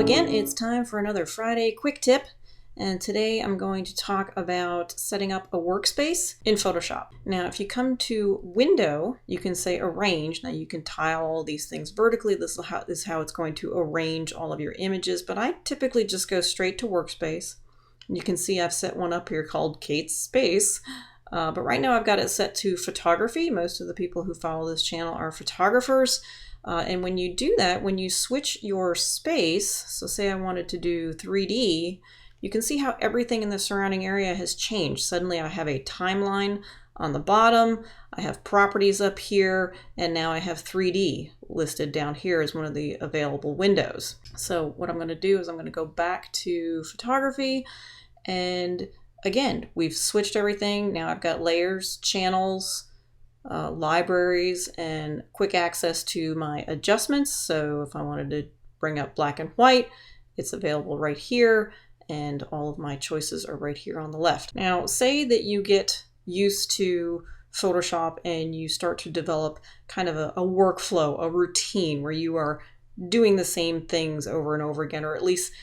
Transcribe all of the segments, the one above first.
again, it's time for another Friday quick tip, and today I'm going to talk about setting up a workspace in Photoshop. Now, if you come to Window, you can say Arrange. Now, you can tile all these things vertically. This is how it's going to arrange all of your images, but I typically just go straight to Workspace. And you can see I've set one up here called Kate's Space, but right now I've got it set to Photography. Most of the people who follow this channel are photographers. And when you do that, when you switch your space, so say I wanted to do 3D, you can see how everything in the surrounding area has changed. Suddenly I have a timeline on the bottom, I have properties up here, and now I have 3D listed down here as one of the available windows. So what I'm going to do is I'm going to go back to photography, and again, we've switched everything. Now I've got layers, channels, libraries, and quick access to my adjustments. So if I wanted to bring up black and white, it's available right here, and all of my choices are right here on the left. Now, say that you get used to Photoshop and you start to develop kind of a workflow, a routine where you are doing the same things over and over again, or at least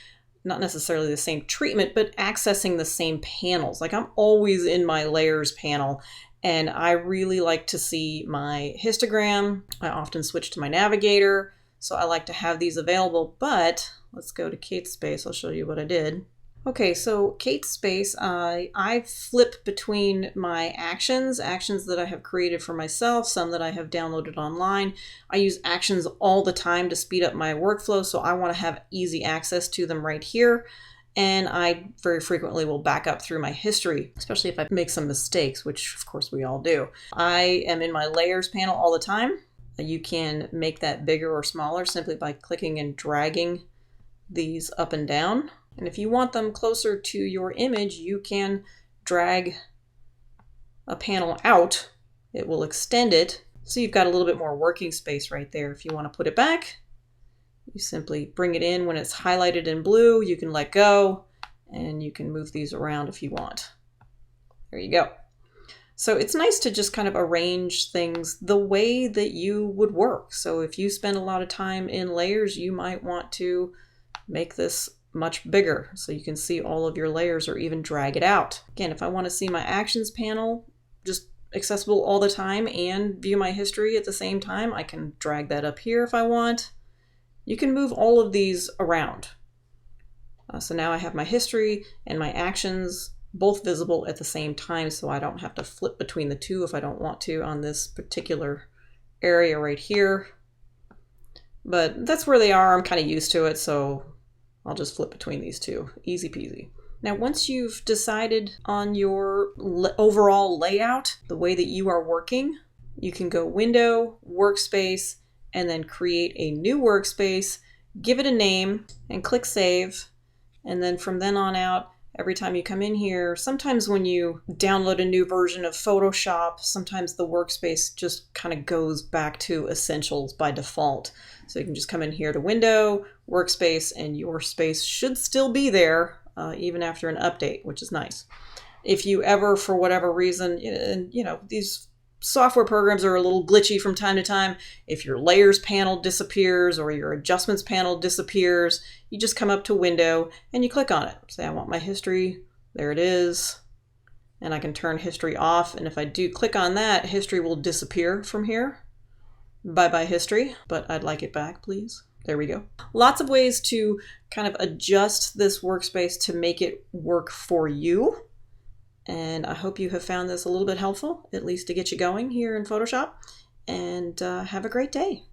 not necessarily the same treatment, but accessing the same panels. Like I'm always in my layers panel, and I really like to see my histogram. I often switch to my navigator, so I like to have these available, but let's go to Kate's Space. I'll show you what I did. Okay, so Kate's Space, I flip between my actions that I have created for myself, some that I have downloaded online. I use actions all the time to speed up my workflow, so I want to have easy access to them right here. And I very frequently will back up through my history, especially if I make some mistakes, which of course we all do. I am in my layers panel all the time. You can make that bigger or smaller simply by clicking and dragging these up and down. And if you want them closer to your image, you can drag a panel out. It will extend it. So you've got a little bit more working space right there. If you want to put it back, you simply bring it in when it's highlighted in blue. You can let go, and you can move these around if you want. There you go. So it's nice to just kind of arrange things the way that you would work. So if you spend a lot of time in layers, you might want to make this much bigger so you can see all of your layers, or even drag it out. Again, if I want to see my actions panel just accessible all the time and view my history at the same time, I can drag that up here if I want. You can move all of these around. So now I have my history and my actions both visible at the same time, so I don't have to flip between the two if I don't want to on this particular area right here. But that's where they are. I'm kind of used to it, so I'll just flip between these two. Easy peasy. Now, once you've decided on your overall layout, the way that you are working, you can go Window, Workspace, and then create a new workspace, give it a name, and click Save. And then from then on out, every time you come in here, sometimes when you download a new version of Photoshop, sometimes the workspace just kind of goes back to Essentials by default. So you can just come in here to Window, Workspace, and your space should still be there even after an update, which is nice. If you ever, for whatever reason, and these software programs are a little glitchy from time to time. If your layers panel disappears or your adjustments panel disappears, you just come up to Window and you click on it. Say, I want my history. There it is. And I can turn history off. And if I do click on that, history will disappear from here. Bye-bye history, but I'd like it back, please. There we go. Lots of ways to kind of adjust this workspace to make it work for you. And I hope you have found this a little bit helpful, at least to get you going here in Photoshop. And have a great day.